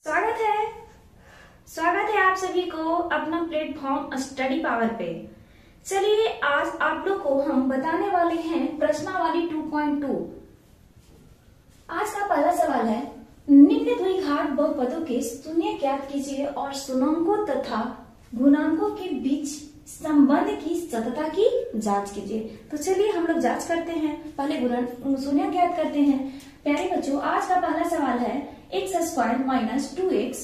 स्वागत है स्वागत है आप सभी को अपना प्लेटफॉर्म स्टडी पावर पे। चलिए आज आप लोग को हम बताने वाले हैं प्रश्नावली 2.2। आज का पहला सवाल है, निम्न द्विघात बहुपदों के शून्य ज्ञात कीजिए और शून्याङ्कों तथा गुणांकों के बीच संबंध की सतता की जांच कीजिए। तो चलिए हम लोग जांच करते हैं, पहले शून्य ज्ञात करते हैं। प्यारे बच्चों, आज का पहला सवाल है x² minus 2x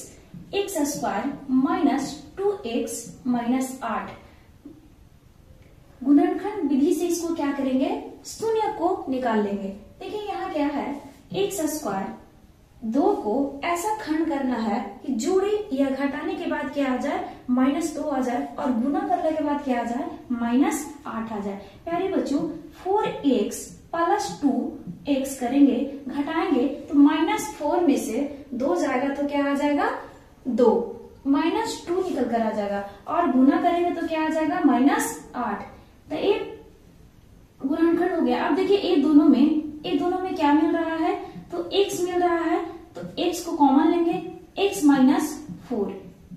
x² minus 2x minus 8। गुणनखंड विधि से इसको क्या करेंगे, शून्य को निकाल लेंगे। देखिए यहाँ क्या है, x² 2 को ऐसा खंड करना है कि जोड़े या घटाने के बाद क्या आ जाए, -2 आ जाए, और गुना करने के बाद क्या आ जाए, -8 आ जाए। प्यारे बच्चों, 4x प्लस 2x करेंगे, घटाएंगे तो -4 में से 2 जाएगा तो क्या आ जाएगा, 2 -2 निकल कर आ जाएगा, और गुना करेंगे तो क्या आ जाएगा, -8। तो ये गुणनखंड हो गया। अब देखिए ये दोनों में क्या मिल रहा है, तो x मिल रहा है, तो x को कॉमन लेंगे, x -4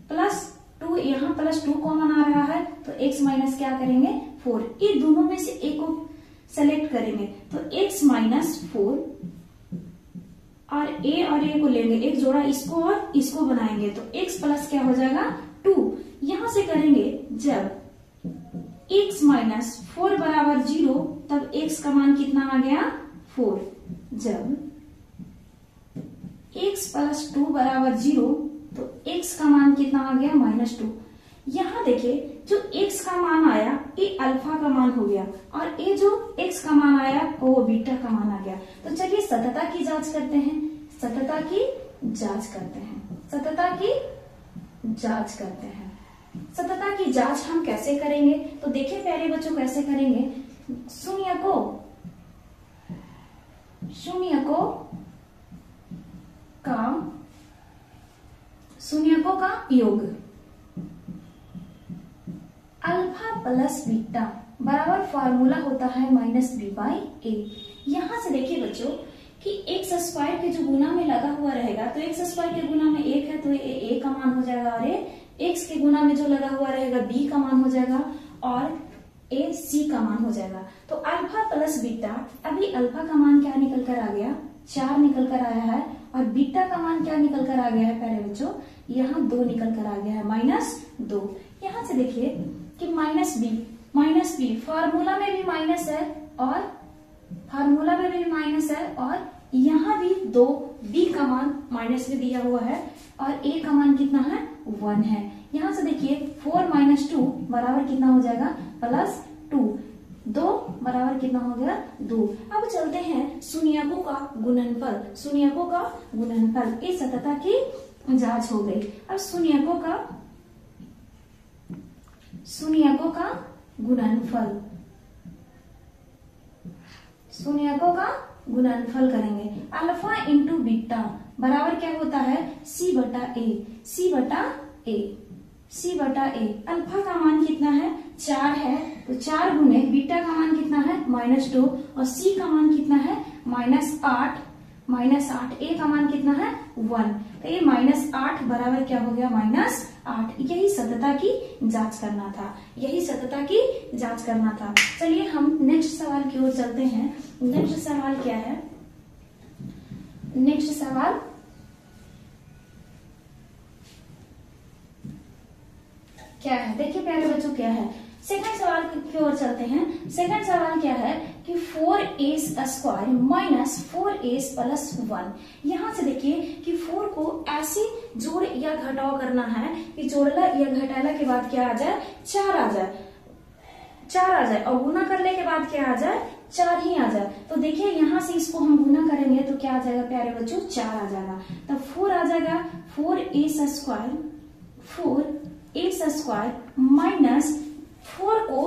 प्लस 2, यहाँ +2 कॉमन आ रहा है तो x माइनस क्या करेंगे, 4। ये दोनों में से एक को सेलेक्ट करेंगे तो x -4 और a को लेंगे, एक जोड़ा इसको और इसको बनाएंगे तो x प्लस क्या हो जाएगा, 2। यहां से करेंगे जब x -4 बराबर 0 तब x का मान कितना आ गया, 4। जब x प्लस 2 बराबर 0 तो x का मान कितना आ गया, -2। यहाँ देखिए जो x का मान आया ये अल्फा का मान हो गया, और ये जो x का मान आया वो बीटा का मान आ गया। तो चलिए सतता की जांच करते हैं, सतता की जांच करते हैं, सतता की जांच करते हैं। सतता की जांच हम कैसे करेंगे, तो देखिए प्यारे बच्चों कैसे करेंगे। शून्यकों का योग अल्फा प्लस बीटा बराबर फॉर्मूला होता है -b/a। यहां से देखिए बच्चों कि x² के जो गुना में लगा हुआ रहेगा, तो x² के गुना में 1 है तो ये a का मान हो जाएगा, और ये x के गुना में जो लगा हुआ रहेगा b का मान हो जाएगा, और a c का मान हो जाएगा। तो अल्फा प्लस बीटा, अभी अल्फा का मान क्या निकल कर आ गया, 4 निकल कर आया है, और बीटा का मान क्या निकल कर आ गया है प्यारे बच्चों, यहाँ 2 निकल कर आ गया है, -2। यहाँ से देखिए कि -b फार्मूला में भी माइनस है, और यहाँ भी 2, b का मान माइनस में दिया हुआ है, और a का मान कितना है, 1 है। यहाँ से देखिए 4 - 2 बराबर कितना हो जाएगा, +2। 2 बराबर कितना हो गया, 2। अब चलते हैं शून्यकों का गुणनफल। शून्यकों का गुणनफल, इस सतता की जांच हो गई। अब शून्यकों का गुणनफल करेंगे। अल्फा इंटू बीटा बराबर क्या होता है, c/a। अल्फा का मान कितना है, 4 है, तो 4 गुने बीटा का मान कितना है, -2, और c का मान कितना है, -8। a का मान कितना है, 1। तो ये -8 बराबर क्या हो गया, -8। यही सतता की जांच करना था, चलिए हम नेक्स्ट सवाल की ओर चलते हैं। नेक्स्ट सवाल क्या है, नेक्स्ट सवाल क्या है, देखिए प्यारे बच्चों क्या है। सेकंड सवाल की ओर चलते हैं। सेकंड सवाल क्या है कि 4a² माइनस 4a प्लस 1। यहाँ से देखिए कि 4 को ऐसे जोड़ या घटाव करना है कि जोड़ला या घटाला के बाद क्या आ जाए, 4 आ जाए, और गुना करने के बाद क्या आ जाए, 4 ही आ जाए। तो देखिए यहाँ से इसको हम गुना करेंगे तो क्या आ जाएगा प्यारे बच्चों, 4 आ जाएगा, तब 4 आ जाएगा। 4a² माइनस 4 को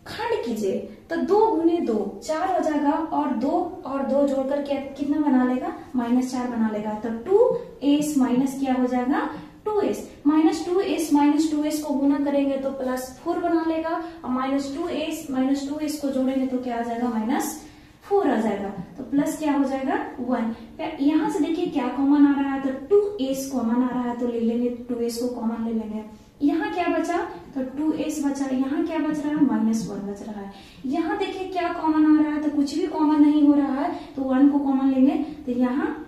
खंड कीजिए तो 2 गुने 2 4 हो जाएगा, और 2 जोड़कर कितना बना लेगा, -4 बना लेगा। तो 2s माइनस क्या हो जाएगा, 2s -2s को गुना करेंगे तो +4 बना लेगा, और -2s को जोड़ेंगे तो क्या आ जाएगा, -4 आ जाएगा। तो प्लस क्या हो जाएगा 1। यहाँ से देखिए क्या कॉमन आ रहा है, तो 2s कॉमन आ रहा है, तो ले लेंगे 2s को कॉमन ले लेंगे। यहाँ क्या बचा, तो 2s बचा। यहाँ क्या बच रहा है, -1 बच रहा है। यहाँ देखिए क्या कॉमन आ रहा है, तो कुछ भी कॉमन नहीं हो रहा है, तो 1 को कॉमन लेंगे। तो यहाँ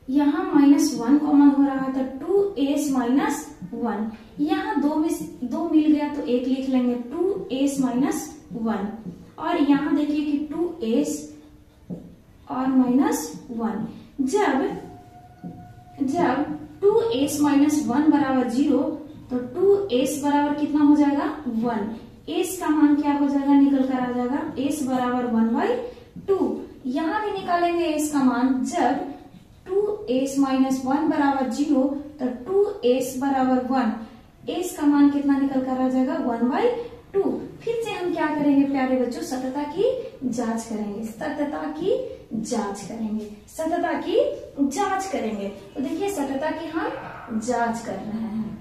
-1 कॉमन हो रहा है, तो 2s -1। यहाँ 2 मिल गया तो 1 लिख लेंगे, 2s -1। और यहाँ देखिए कि 2s और -1, जब 2s -1 बराबर 0, तो 2s बराबर कितना हो जाएगा 1। s का मान क्या हो जाएगा, निकल कर आ जाएगा s बराबर 1/2। यहाँ भी निकालेंगे s का मान, जब 2s -1 बराबर 0, तो 2s बराबर 1। s का मान कितना निकल कर आ जाएगा 1/2। फिर से हम क्या करेंगे प्यारे बच्चों, सतता की जांच करेंगे, सतता की जांच करेंगे, सतता की जांच करेंगे। तो देखिए सतता की हम जांच कर रहे हैं।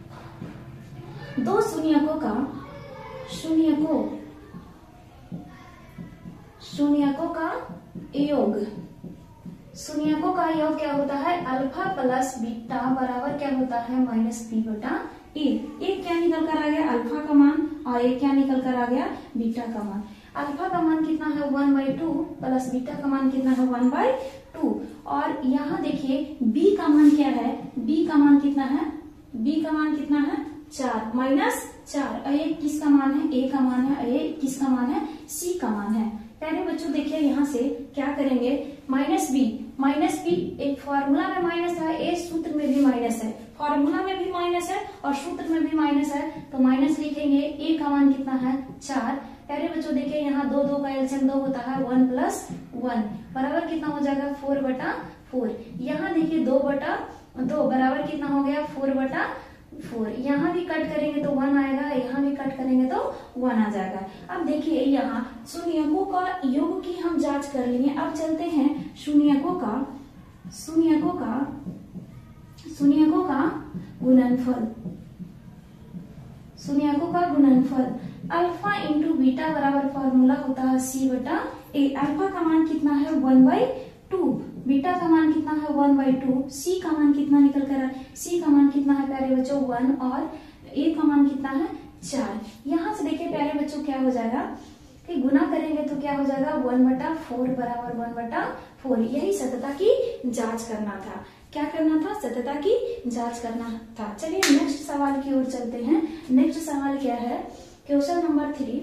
दो शून्यकों का योग, शून्यकों का योग क्या होता है, अल्फा प्लस बीटा बराबर क्या होता है, -b/a। एक क्या निकल कर आ गया, अल्फा का मान, और एक क्या निकल कर आ गया, बीटा का मान। अल्फा का मान कितना है 1/2 प्लस बीटा का मान कितना है 1/2। और यहाँ देखिए b का मान क्या है, b का मान कितना है, b का मान कितना है 4 -4। a किसका मान है, a का मान है, a किसका मान है, c का मान है। पहले बच्चों देखिए यहाँ से क्या करेंगे, -b एक फॉर्मूला में माइनस है, ए सूत्र में भी माइनस है, फॉर्मूला में भी माइनस है और सूत्र में भी माइनस है, तो माइनस लिखेंगे। ए का मान कितना है 4। पहले बच्चों देखिए यहाँ 2 का एलसीएम 2 होता है, 1 + 1 बराबर कितना हो जाएगा 4/4। यहाँ देखिए 2/2 बराबर कितना हो गया 4/4। यहाँ भी कट करेंगे तो 1 आएगा, यहाँ भी कट करेंगे तो 1 आ जाएगा। अब देखिए यहाँ शून्यकों का योग की हम जांच कर लेंगे। अब चलते हैं शून्यकों का गुणनफल। शून्यकों का गुणनफल अल्फा इंटू बीटा बराबर फॉर्मूला होता है c/a। अल्फा का मान कितना है 1/2, बीटा का मान कितना है 1/2, c का मान कितना निकल कर है, c का मान कितना है प्यारे बच्चों 1, और a का मान कितना है 4। यहाँ से देखिए प्यारे बच्चों क्या हो जाएगा कि गुना करेंगे तो क्या हो जाएगा 1/4 बराबर 1/4। यही सतता की जांच करना था। क्या करना था, सतता की जांच करना था। चलिए नेक्स्ट सवाल की ओर चलते हैं। नेक्स्ट सवाल क्या है, क्वेश्चन नंबर 3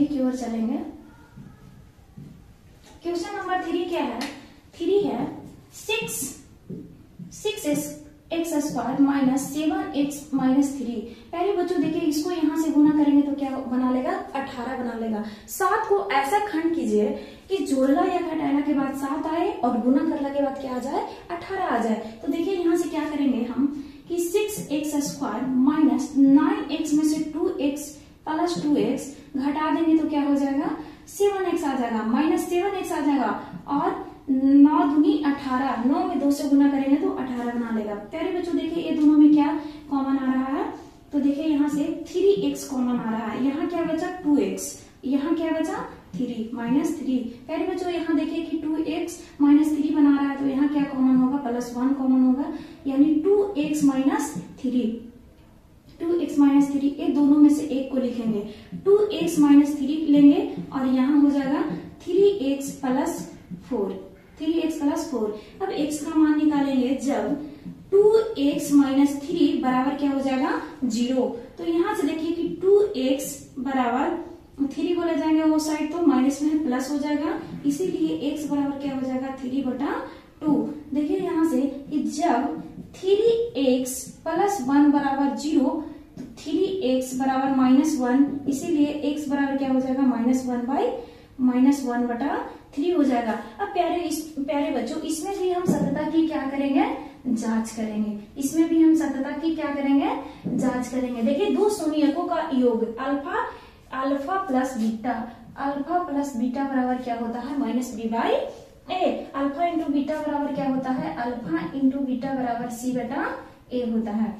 की ओर चलेंगे। क्वेश्चन नंबर 3 क्या है, 3 है 6x² -7x -3। पहले बच्चों देखिए इसको यहाँ से गुना करेंगे तो क्या बना लेगा 18 बना लेगा। 7 को ऐसा खंड कीजिए कि जोड़ना या घटाना के बाद 7 आए और गुना करने के बाद क्या आ जाए 18 आ जाए। तो देखिए यहाँ से क्या करेंगे हम कि 6x² -9x में से 2x + 2x घटा देंगे तो क्या हो जाएगा 7x आ जाएगा, -7x आ जाएगा। और 9 दूनी 18, 9 में 2 से गुना करेंगे तो 18 बना लेगा। प्यारे बच्चों देखिए ये दोनों में क्या कॉमन आ रहा है, तो देखिए यहाँ से 3x कॉमन आ रहा है। यहाँ क्या बचा 2x, यहाँ क्या बचा 3 -3। पहले बच्चों यहाँ देखिए कि 2x -3 बना रहा है, तो यहाँ क्या कॉमन होगा +1 कॉमन होगा, यानी 2x -3 ये दोनों में से एक को लिखेंगे। 2x -3 लेंगे और यहाँ हो जाएगा 3x + 4। अब x का मान निकालेंगे, जब 2x -3 बराबर क्या हो जाएगा 0। तो यहाँ से देखिए कि 2x बराबर 3 को ले जाएंगे वो साइड तो माइनस में प्लस हो जाएगा, इसीलिए x बराबर क्या हो जाएगा 3/2। देखिए यहाँ से कि जब 3x + 1 बराबर 0, तो 3x बराबर -1, इसीलिए x बराबर क्या हो जाएगा -1/3 हो जाएगा। अब प्यारे बच्चों इसमें भी हम सतता की क्या करेंगे जांच करेंगे। इसमें भी हम सतता की क्या करेंगे जांच करेंगे। देखिए दो शून्यकों का योग अल्फा प्लस बीटा बराबर क्या होता है -b/a। अल्फा इंटू बीटा बराबर क्या होता है, अल्फा इंटू बीटा बराबर c/a होता है।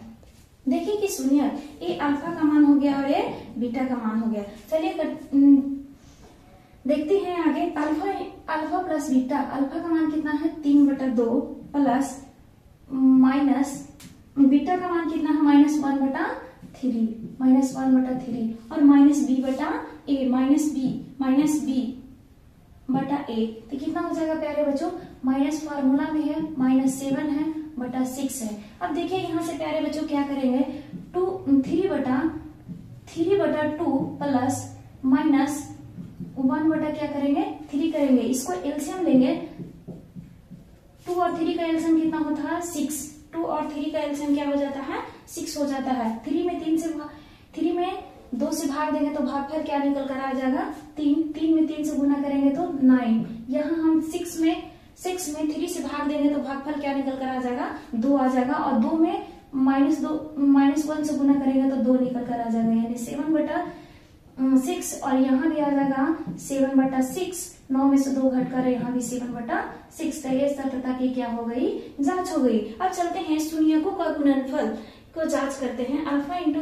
देखिए कि शून्य ये अल्फा का मान हो गया और ये बीटा का मान हो गया। चलिए देखते हैं आगे, अल्फा प्लस बीटा, अल्फा का मान कितना है 3/2 प्लस माइनस बीटा का मान कितना है -1/3 और माइनस बी बटा ए। तो कितना हो जाएगा प्यारे बच्चों, माइनस फार्मूला में है -7 है बटा 6 है। अब देखिए यहाँ से प्यारे बच्चों क्या करेंगे, 3/2 प्लस माइनस 1 क्या करेंगे 3 करेंगे, इसको एलसीएम लेंगे। 2 और 3 का एलसीएम कितना होता है 6, 2 और 3 का एलसीएम क्या हो जाता है 6 हो जाता है। 3 में 2 से भाग देंगे तो भागफल क्या निकल कर आ जाएगा 3 में 3 से गुना करेंगे तो 9। यहाँ हम 6 में 3 से भाग देंगे तो भागफल क्या निकल कर आ जाएगा 2 आ जाएगा, और 2 में -1 से गुना करेंगे तो 2 निकल कर आ जाएगा, यानी 7/6। और यहाँ भी आ जाएगा 7/6, 9 में से 2 घटकर यहाँ भी 7/6। तो ये सतता की क्या हो गई, जांच हो गई। अब चलते हैं शून्यकों का गुणनफल को जांच करते हैं। अल्फा इंटू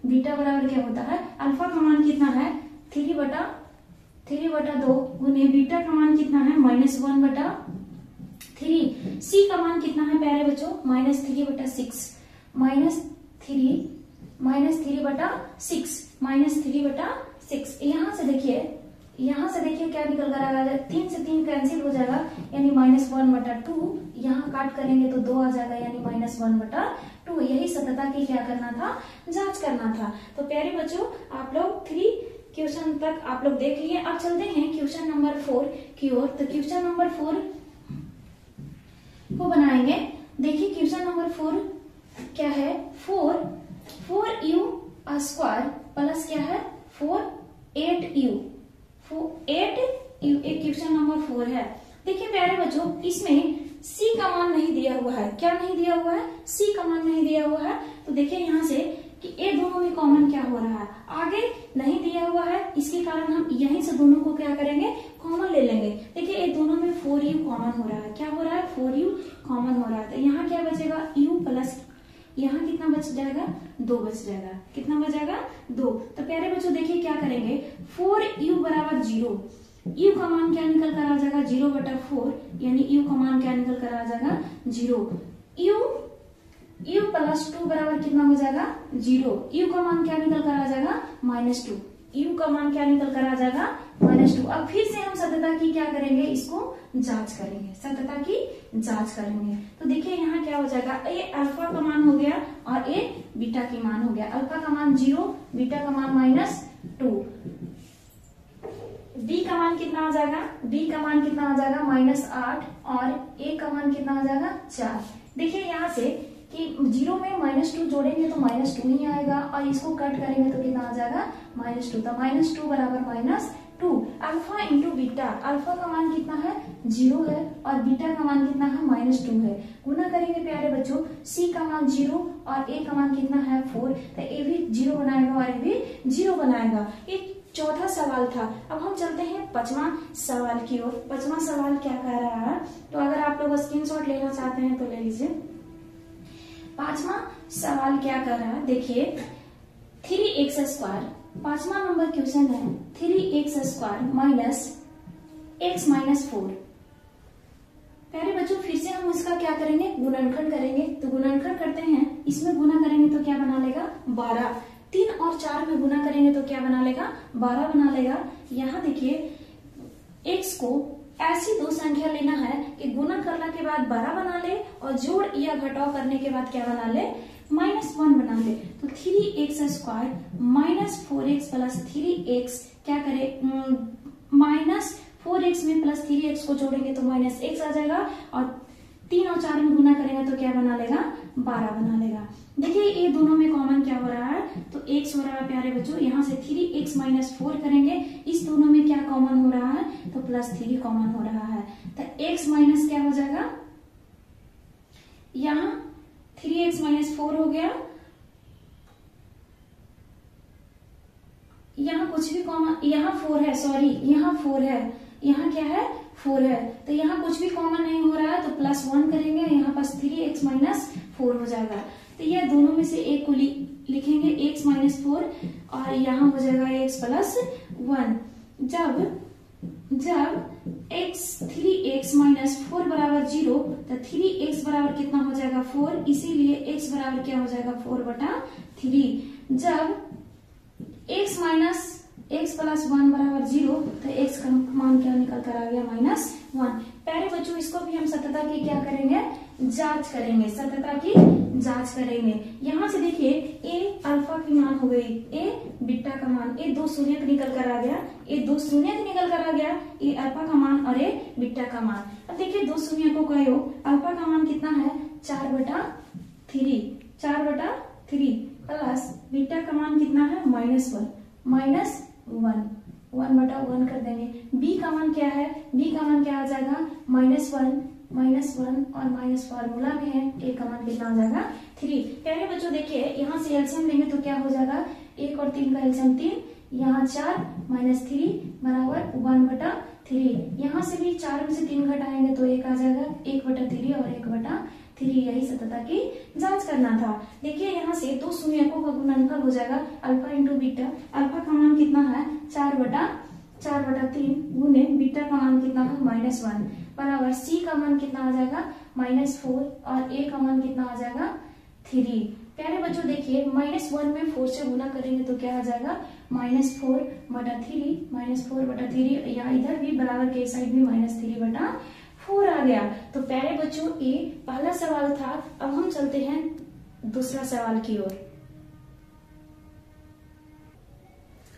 बीटा बराबर क्या होता है, अल्फा का मान कितना है 3/2 गुने बीटा का मान कितना है -1/3। सी का मान कितना है प्यारे बच्चों -3/6। यहाँ से देखिए क्या निकल कर आ जाएगा, 3 से 3 कैंसिल हो जाएगा यानी -1/2। यहाँ काट करेंगे तो 2 आ जाएगा यानी -1/2। यही सतता की क्या करना था, जांच करना था। तो प्यारे बच्चों आप लोग 3 क्वेश्चन तक आप लोग देख लिए। अब चलते हैं क्वेश्चन नंबर 4 की ओर। तो क्वेश्चन नंबर 4 को बनाएंगे। देखिए क्वेश्चन नंबर 4 क्या है, 4u² प्लस क्या है 8u। एक क्वेश्चन नंबर 4 है। देखिए प्यारे बच्चों इसमें c का मान नहीं दिया हुआ है, क्या नहीं दिया हुआ है, c का मान नहीं दिया हुआ है। तो देखिए यहाँ से कि ये दोनों में कॉमन क्या हो रहा है, आगे नहीं दिया हुआ है, इसके कारण हम यहीं से दोनों को क्या करेंगे कॉमन ले लेंगे। देखिए ये दोनों में 4u कॉमन हो रहा है, क्या हो रहा है 4u कॉमन हो रहा है। तो यहाँ क्या बचेगा u प्लस यहाँ कितना बच जाएगा 2 बच जाएगा, कितना बच जाएगा 2। तो प्यारे बच्चों देखिए क्या करेंगे, 4u बराबर 0, u का मान क्या निकल कर आ जाएगा 0/4, यानी u का मान क्या निकल कर आ जाएगा 0। u प्लस 2 बराबर कितना हो जाएगा 0, u का मान क्या निकल कर आ जाएगा -2, u का मान क्या निकल कर आ जाएगा -2। अब फिर से हम सतता की क्या करेंगे, इसको जांच करेंगे, सतता की जांच करेंगे। तो देखिए यहाँ क्या हो जाएगा, ये अल्फा का मान हो गया और ये बीटा की मान हो गया। अल्फा का मान 0, बीटा का मान -2। b का मान कितना आ जाएगा, b का मान कितना आ जाएगा -8 और a का मान कितना आ जाएगा 4। देखिए यहाँ से कि 0 में -2 जोड़ेंगे तो -2 ही आएगा और इसको कट करेंगे तो कितना आ जाएगा -2। तो -2 बराबर -2। अल्फा इंटू बीटा, अल्फा का मान कितना है 0 है और बीटा का मान कितना है -2 है। गुना करेंगे प्यारे बच्चों, c का मान 0 और a का मान कितना है 4, तो a भी 0 बनाएगा और a भी 0 बनाएगा। ये चौथा सवाल था। अब हम चलते हैं 5वां सवाल की ओर। 5वां सवाल क्या कह रहा है, तो अगर आप लोग स्क्रीनशॉट लेना चाहते हैं तो ले लीजिए। 5वां सवाल क्या कर रहा है, देखिए 3x², 5वां नंबर क्वेश्चन है 3x² माइनस x माइनस 4। प्यारे बच्चों फिर से हम इसका क्या करेंगे, गुणनखंड करेंगे। तो गुणनखंड करते हैं, इसमें गुना करेंगे तो क्या बना लेगा 12, 3 और 4 में गुना करेंगे तो क्या बना लेगा 12 बना लेगा। यहाँ देखिए x को ऐसी 2 संख्या लेना है कि गुना करने के बाद 12 बना ले और जोड़ या घटाव करने के बाद क्या बना ले -1 बना ले। तो 3x² minus 4x plus 3x क्या करे, -4x में प्लस 3x को जोड़ेंगे तो -x आ जाएगा और 3 और 4 में गुना करेंगे तो क्या बना लेगा 12 बना लेगा। देखिए ये दोनों में कॉमन क्या हो रहा है, तो x हो रहा है प्यारे बच्चों, यहाँ से 3x माइनस 4 करेंगे, इस दोनों में क्या कॉमन हो रहा है, तो +3 कॉमन हो रहा है। तो x माइनस क्या हो जाएगा, यहाँ 3x माइनस 4 हो गया, यहाँ कुछ भी कॉमन, यहाँ 4 है, सॉरी यहाँ 4 है, यहाँ क्या है 4 है, तो यहाँ कुछ भी कॉमन नहीं हो रहा है तो +1 करेंगे, यहाँ पास 3x माइनस 4 हो जाएगा। तो यह दोनों में से एक को लिखेंगे x माइनस 4 और यहाँ हो जाएगा x प्लस 1। जब थ्री एक्स माइनस 4 बराबर 0, तो 3x बराबर कितना हो जाएगा 4, इसीलिए x बराबर क्या हो जाएगा 4/3। जब x माइनस x प्लस 1 बराबर 0, तो x का मान क्या निकल कर आ गया -1। प्यारे बच्चों, इसको भी हम सततता की क्या करेंगे, जांच करेंगे, सततता की जांच करेंगे। यहाँ से देखिए a अल्फा की मान हो गई, a बीटा का मान, ए 2 शून्य निकल कर आ गया, ए 2 शून्य निकल कर आ गया, ए अल्फा का मान और ए बीटा का मान। अब देखिए 2 शून्य को का योग, अल्फा का मान कितना है 4/3 प्लस बीटा का मान कितना है -1 1/1 कर देंगे। b का मान क्या है, b का मान क्या आ जाएगा -1 और माइनस फार्मूला में है, a का मान कितना आ जाएगा 3। प्यारे बच्चों देखिए यहाँ से एलसीएम लेंगे तो क्या हो जाएगा, 1 और 3 का एलसीएम 3, यहाँ 4 -3 बराबर 1/3। यहाँ से भी 4 में से 3 घटाएंगे तो 1 आ जाएगा, 1/3 और 1/3। यही सततता की जांच करना था। देखिए यहाँ से 2 शून्यकों का गुणनफल हो जाएगा अल्फा इंटू बीटा। अल्फा का मान कितना है 4/3 गुने बीटा का मान कितना है -1 बराबर सी का मान कितना आ जाएगा -4 और ए का मान कितना आ जाएगा 3। प्यारे बच्चों देखिए -1 में 4 से गुना करेंगे तो क्या आ जाएगा -4/3 या इधर भी बराबर के साइड भी -3/4 आ गया। तो प्यारे बच्चों ये पहला सवाल था। अब हम चलते हैं दूसरा सवाल की ओर।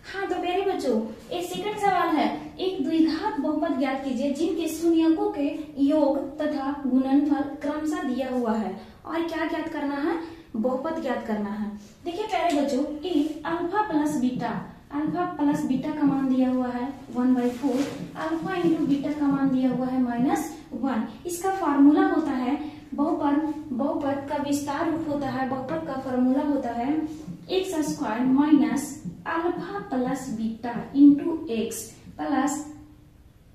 हाँ तो प्यारे बच्चों एक सेकंड सवाल है, एक द्विघात बहुपद ज्ञात कीजिए जिनके शून्यकों के योग तथा गुणनफल क्रमशः दिया हुआ है। और क्या ज्ञात करना है, बहुपद ज्ञात करना है। देखिए प्यारे बच्चों एक अल्फा प्लस बीटा का मान दिया हुआ है 1/4, अल्फा इंटू बीटा का मान दिया हुआ है -1। इसका फार्मूला होता है बहुपद का विस्तार रूप होता है, बहुपद का फार्मूला होता है x² minus alpha plus beta into x plus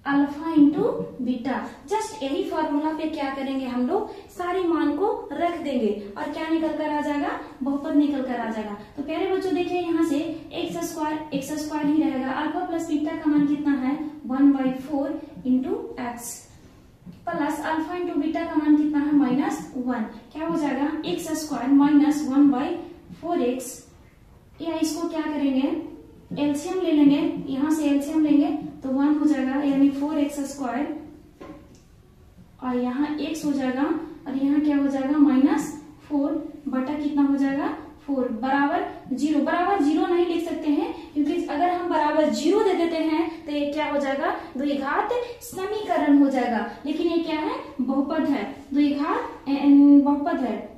alpha into beta. Just यही फॉर्मूला पे क्या करेंगे हम लोग, सारी मान को रख देंगे और क्या निकल कर आ जाएगा, बहुपद निकल कर आ जाएगा। तो प्यारे बच्चों देखिए यहाँ से x² ही रहेगा, अल्फा प्लस बीटा का मान कितना है 1/4 into x plus alpha into beta का मान कितना है -1। क्या हो जाएगा x² माइनस 1/4x, या इसको क्या करेंगे एलसीएम ले लेंगे, यहाँ से एलसीएम लेंगे तो 1 हो जाएगा यानी 4x² और यहाँ x हो जाएगा और यहाँ क्या हो जाएगा -4 बटा कितना हो जाएगा 4 बराबर 0। बराबर 0 नहीं लिख सकते हैं क्योंकि अगर हम बराबर 0 दे देते हैं तो ये क्या हो जाएगा द्विघात समीकरण हो जाएगा। लेकिन ये क्या है बहुपद है, द्विघात बहुपद है।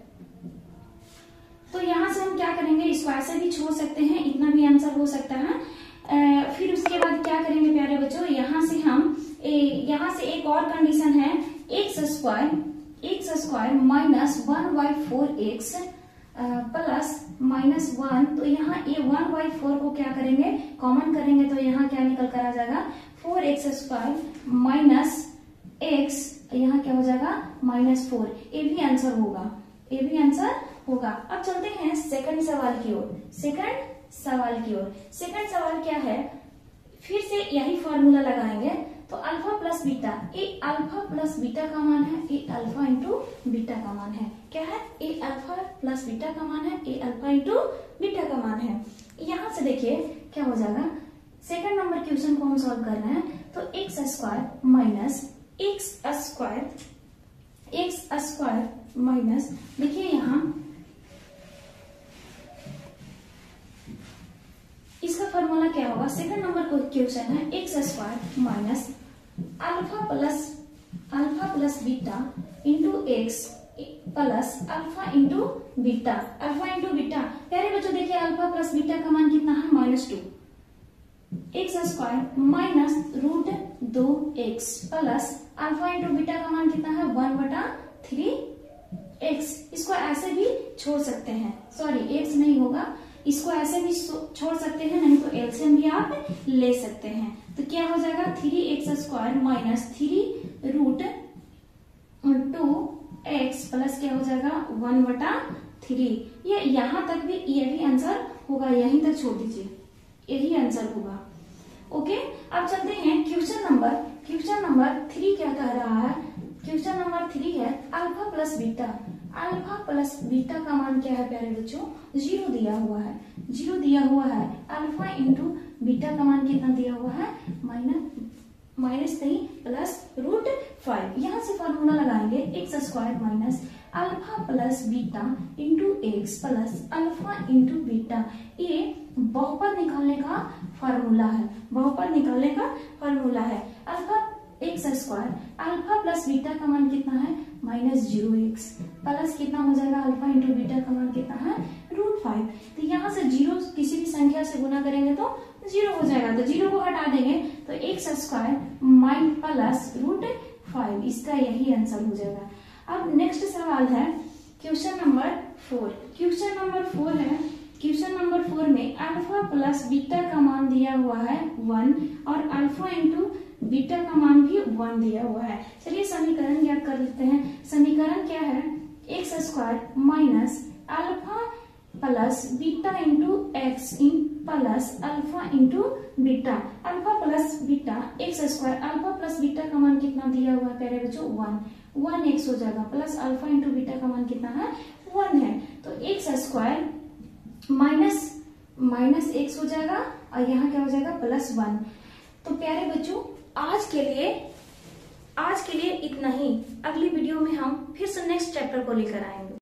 तो यहाँ से हम क्या करेंगे, इसको ऐसे भी छोड़ सकते हैं, इतना भी आंसर हो सकता है। फिर उसके बाद क्या करेंगे प्यारे बच्चों, यहाँ से हम यहाँ से एक और कंडीशन है x² माइनस 1/4x प्लस -1। तो यहाँ ये 1/4 को क्या करेंगे कॉमन करेंगे तो यहाँ क्या निकल कर आ जाएगा 4x² माइनस x, यहाँ क्या हो जाएगा -4। ये भी आंसर होगा। अब चलते हैं सेकंड सवाल की ओर। सेकंड सवाल क्या है, फिर से यही फॉर्मूला लगाएंगे। तो अल्फा प्लस बीटा, ए अल्फा प्लस बीटा का मान है, ए अल्फा इंटू बीटा का मान है। क्या है, ए अल्फा प्लस बीटा का मान है, ए अल्फा इंटू बीटा का मान है। यहाँ से देखिए क्या हो जाएगा, सेकंड नंबर क्वेश्चन को हम सॉल्व कर रहे हैं। तो x² माइनस x² माइनस, देखिए यहाँ इसका फॉर्मूला क्या होगा, सेकंड नंबर को क्वेश्चन है x² minus alpha plus beta into x plus alpha into beta. प्यारे बच्चों देखिए अल्फा प्लस बीटा का मान कितना है -2, x² minus √2x plus alpha into beta का मान कितना है 1/3x। इसको ऐसे भी छोड़ सकते हैं, सॉरी x नहीं होगा, इसको ऐसे भी छोड़ सकते हैं, नहीं तो एलसीएम भी आप ले सकते हैं। तो क्या हो जाएगा 3x² माइनस 3√2x प्लस क्या हो जाएगा 1/3। ये यहाँ तक भी ये भी आंसर होगा, यहीं तक छोड़ दीजिए, यही आंसर होगा। ओके, अब चलते हैं क्वेश्चन नंबर 3 क्या कह रहा है। क्वेश्चन नंबर 3 है alpha plus beta. Alpha plus beta का मान क्या है प्यारे बच्चों, 0 दिया हुआ है। 0 दिया हुआ है। अल्फा इंटू बीटा का मान कितना दिया हुआ है, -3 प्लस √5। यहाँ से फॉर्मूला लगाएंगे x square minus alpha plus beta into x plus alpha into beta. ये बहुपद निकालने का फॉर्मूला है, बहुपद निकालने का फॉर्मूला है। Alpha x square, alpha plus beta का मान कितना है, -0x प्लस कितना हो जाएगा, अल्फा इंटू बीटा का मान कितना है, √5। तो यहाँ से 0 किसी भी संख्या से गुना करेंगे तो 0 हो जाएगा, तो 0 को हटा देंगे तो एक्स स्क्वायर प्लस √5, इसका यही आंसर हो जाएगा। अब नेक्स्ट सवाल है क्वेश्चन नंबर 4। क्वेश्चन नंबर 4 है, क्वेश्चन नंबर 4 में अल्फा प्लस बीटा का मान दिया हुआ है 1 और अल्फा इंटू बीटा का मान भी 1 दिया हुआ है। चलिए समीकरण ज्ञात कर लेते हैं। समीकरण क्या है, x square minus alpha plus beta into x plus alpha into beta. Alpha plus beta x square, alpha plus beta का मान कितना दिया हुआ है प्यारे बच्चों, 1 एक्स हो जाएगा प्लस अल्फा इंटू बीटा का मान कितना है, 1 है। तो एक्स स्क्वायर माइनस एक्स हो जाएगा और यहाँ क्या हो जाएगा, +1। तो प्यारे बच्चों आज के लिए इतना ही। अगली वीडियो में हम फिर से नेक्स्ट चैप्टर को लेकर आएंगे।